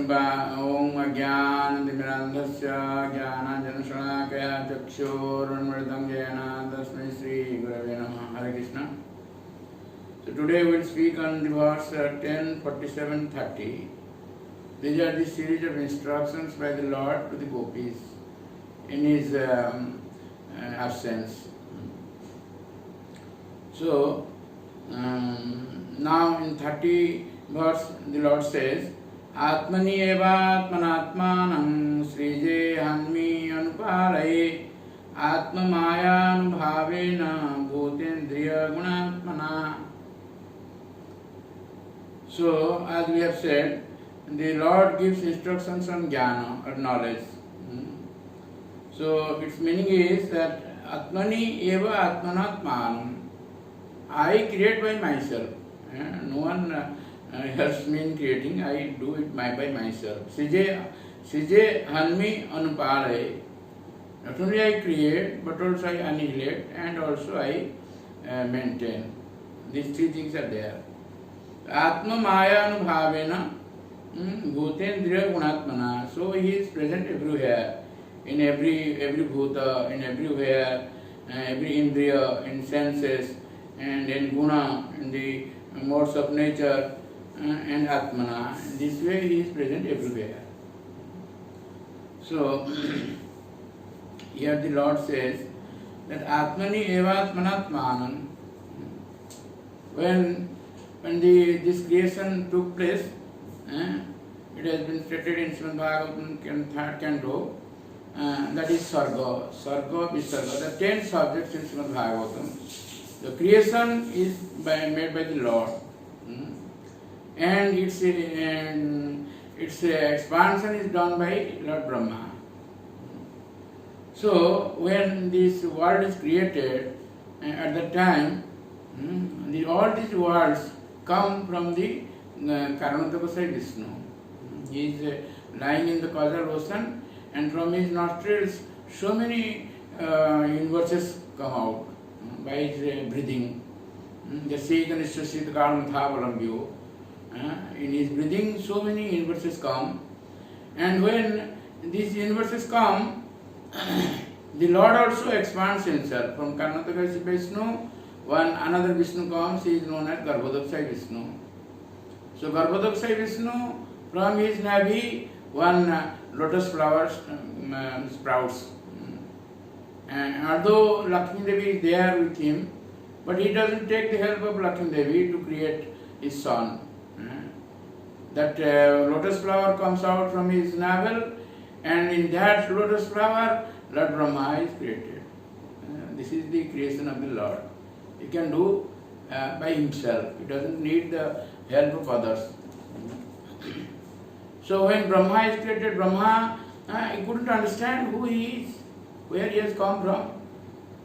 ॐ अज्ञानतिमिरान्धस्य ज्ञानाञ्जनशलाकया चक्षुरुन्मिलितं येन तस्मै श्रीगुरवे नमः. Hare Krishna. So today we will speak on the verse 10, 47, 30. These are the series of instructions by the Lord to the gopis in his absence. So now in 30 verse the Lord says, Atmani eva atmanatmanam srije hanmi anupalaye atma maya anubhavena bhutendriya gunatmana. So as we have said, the Lord gives instructions on jnana or knowledge. So its meaning is that Atmani eva atmanatmanam, I create by myself. No one helps me in creating, I do it by myself. Sije hanmi anupalaye. Not only I create, but also I annihilate and also I maintain. These three things are there. Atma maya anubhavena bhutendriya gunatmana. So he is present everywhere, in every bhuta, in everywhere, every indriya, in senses, and in guna, in the modes of nature, and atmana. This way he is present everywhere. So here the Lord says that Atmani eva atmanatmanam. When this creation took place, it has been stated in Srimad Bhagavatam 3rd canto, that is Sarga, Visarga, the 10 subjects in Srimad Bhagavatam. The creation is made by the Lord, and its expansion is done by Lord Brahma. So when this world is created, at that time, all these worlds come from the Karanatapasai Vishnu. He is lying in the causal ocean, and from his nostrils so many universes come out by his breathing. In his breathing so many universes come, and when these universes come, the Lord also expands himself. From Karnataka Vishnu, another Vishnu comes, he is known as Garbhodakshay Vishnu. So Garbhodakshay Vishnu, from his navi, one lotus flower sprouts. And although Lakshmi Devi is there with him, but he doesn't take the help of Lakshmi Devi to create his son. That lotus flower comes out from his navel, and in that lotus flower, Lord Brahma is created. This is the creation of the Lord. He can do by himself. He doesn't need the help of others. So when Brahma is created, Brahma, he couldn't understand who he is, where he has come from.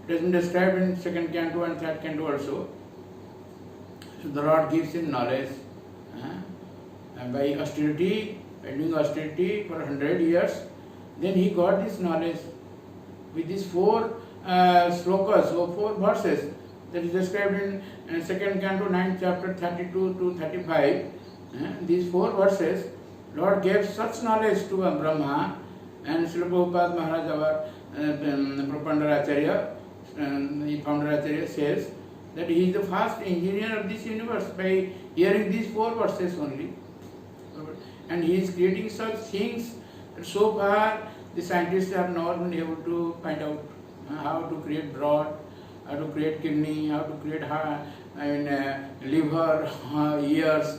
It has been described in 2nd canto and 3rd canto also. So the Lord gives him knowledge. And by austerity, by doing austerity for 100 years, then he got this knowledge with these 4 slokas or 4 verses that is described in 2nd canto 9th chapter 32 to 35. These 4 verses, Lord gave such knowledge to Brahma, and Srila Prabhupada Maharaj, our Prapandaracharya, the founder Acharya, says that he is the first engineer of this universe by hearing these 4 verses only. And he is creating such things that so far the scientists have not been able to find out how to create blood, how to create kidney, how to create liver, ears,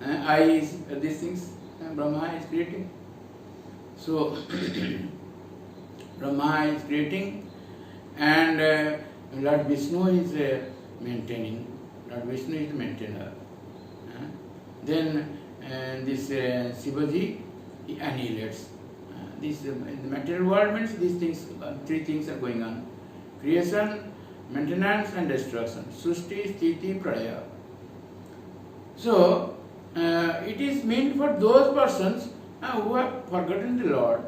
eyes, these things Brahma is creating. So Brahma is creating, and Lord Vishnu is maintaining. Lord Vishnu is the maintainer. Then this Shivaji, he annihilates. This in the material world means these things, 3 things are going on: creation, maintenance, and destruction. Sushti, Sthiti, Pralaya. So it is meant for those persons who have forgotten the Lord,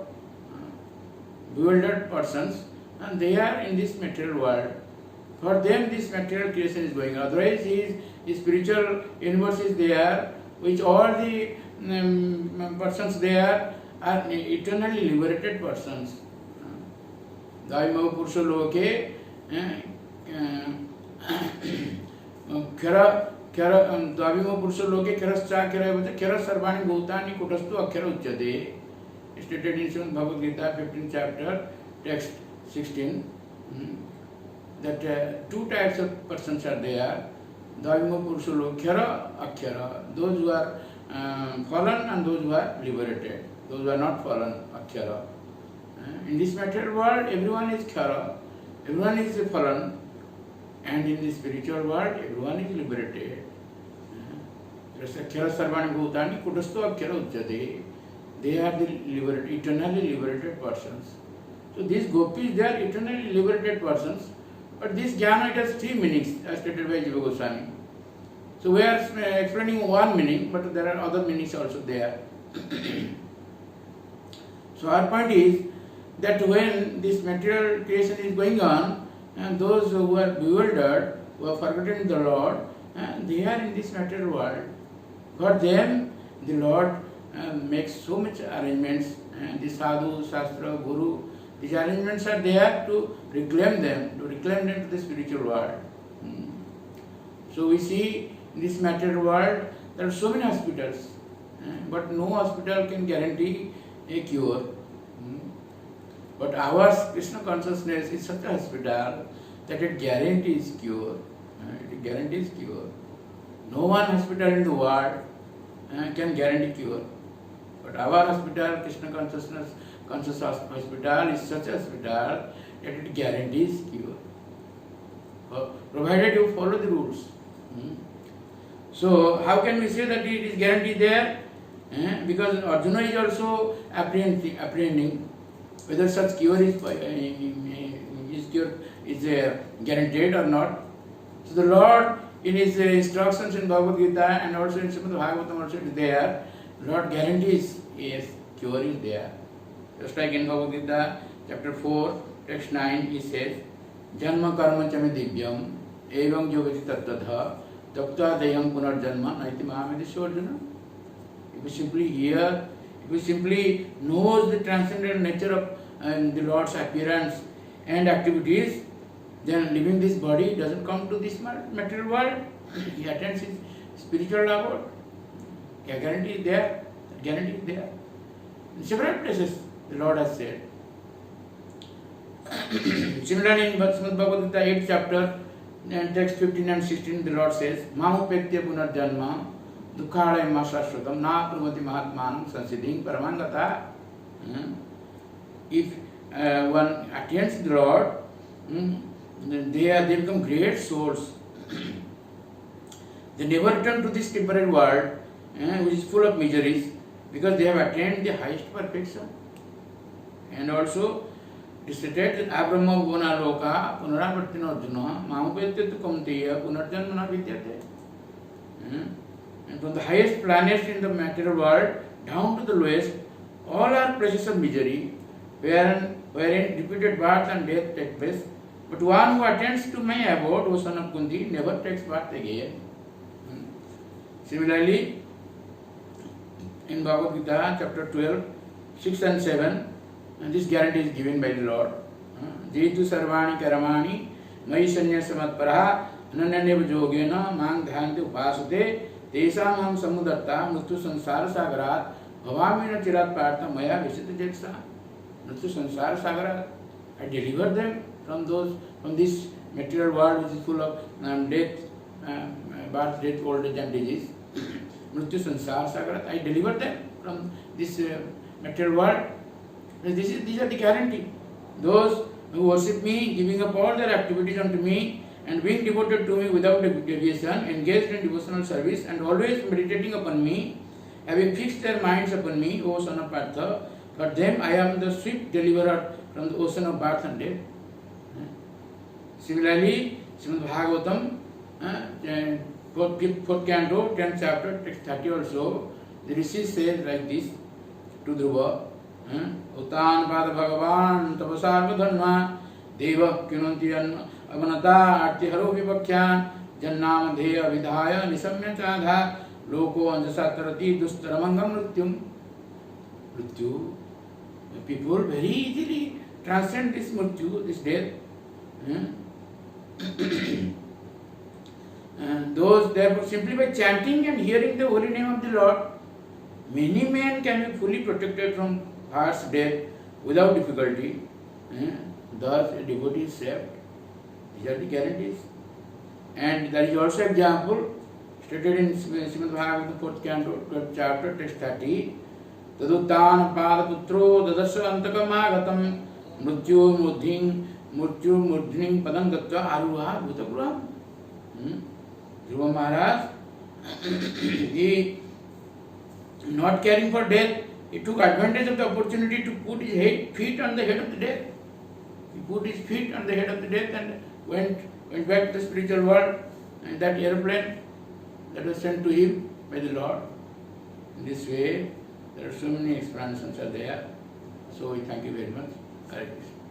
bewildered persons, and they are in this material world. For them this material creation is going on. Otherwise his spiritual universe is there, which all the persons there are eternally liberated persons. Daimava Purusha Loke Khera Davima Purusha Loke Kherascha Khera Khera Sarvani Bhutani Kutastu Akhera Uchyate, stated in Srimad Bhagavad Gita 15th chapter, text 16, that two types of persons are there. Davima Purusha Loke Khera Akhera, those who are fallen and those who are liberated, those who are not fallen, Akhera. In this material world, everyone is Khera, everyone is fallen, and in the spiritual world, everyone is liberated. Khera Sarvani Bhutani Kutastu Akhera Uchyate. They are the eternally liberated persons. So these gopis, they are eternally liberated persons. But this jnana, it has three meanings, as stated by Jiva Goswami. So we are explaining one meaning, but there are other meanings also there. So our point is that when this material creation is going on, and those who are bewildered, who have forgotten the Lord, they are in this material world. For them, the Lord makes so much arrangements, and the sadhu, shastra, guru, these arrangements are there to reclaim them to the spiritual world. So we see in this material world there are so many hospitals, but no hospital can guarantee a cure. But our Krishna consciousness is such a hospital that it guarantees cure. It guarantees cure. No one hospital in the world can guarantee cure. But our hospital, Krishna consciousness, conscious hospital, is such a hospital that it guarantees cure, provided you follow the rules. So how can we say that it is guaranteed there? Because Arjuna is also apprehending whether such cure is guaranteed or not. So the Lord, in His instructions in Bhagavad Gita and also in Srimad Bhagavatam also it is there, Lord guarantees, yes, cure is there. Just like in Bhagavad Gita, chapter 4, text 9, He says, Janma karma chame divyam, evam yogati tattadha, takta deyam punarjanma, naiti mahamedisya Arjuna. If we simply hear, if we simply knows the transcendental nature of the Lord's appearance and activities, then leaving this body doesn't come to this material world. He attends his spiritual abode. A guarantee is there. Guarantee is there. In several places, the Lord has said. Similarly, in Srimad Bhagavad Gita 8th chapter, text 15 and 16, the Lord says, Mahupetya punarjanma dukhalayama shashvatam na prumati mahatmanam sansiddhim paramangata. If one attains the Lord, they become great souls. They never return to this temporary world, which is full of miseries, because they have attained the highest perfection. And also, it is stated that Abrahma Guna Loka Punaravartina Arjuna Mahupetya Kaunteya Punarjanmana Vidyate. And from the highest planets in the material world down to the lowest, all are places of misery, wherein repeated birth and death take place. But one who attends to my abode, O son of Kunti, never takes birth again. Similarly, in Bhagavad Gita, chapter 12, 6 and 7, and this guarantee is given by the Lord. Jetu sarvani karamani mai sanyasamatparaha ananyanev yogena mang dhyanti upasate tesam ham samudatta mrityu sansara sagarat bhavamina chirat partha maya visita jetsa. Mrityu sansara sagarat, I deliver them from this material world which is full of death, birth, death, old age and disease. Mrityu sansara sagarat, I deliver them from this material world. These are the guarantee. Those who worship me, giving up all their activities unto me, and being devoted to me without deviation, engaged in devotional service, and always meditating upon me, having fixed their minds upon me, O son of Partha, for them I am the swift deliverer from the ocean of birth and death. Similarly, Srimad Bhagavatam, 4th canto, 10th chapter, text 30 also, the Rishi says like this to Dhruva, Uttan Pada Bhagavan Tapasarva Dhanma Deva Kinunti Avanata Arti Haro Vipakyan Jannam Dheya Vidhaya Nisamya Chadha loko anjasa tarati dustaramangam mrityum. Mrityu, people very easily transcend this mrityu, this death. And those, therefore, simply by chanting and hearing the holy name of the Lord, many men can be fully protected from harsh death without difficulty. Thus, a devotee is saved. These are the guarantees. And there is also example stated in Srimad Bhagavatam 4th canto, 12th chapter, text 30. Taduttan padaputro dadasya antakamagatam mrityu murdhining padam gatva aruha bhutapuram. Dhruva Maharaj, he not caring for death, he took advantage of the opportunity to put his feet on the head of the death. He put his feet on the head of the death and went back to the spiritual world, and that aeroplane that was sent to him by the Lord. In this way, there are so many explanations are there. So we thank you very much. Hare Krishna.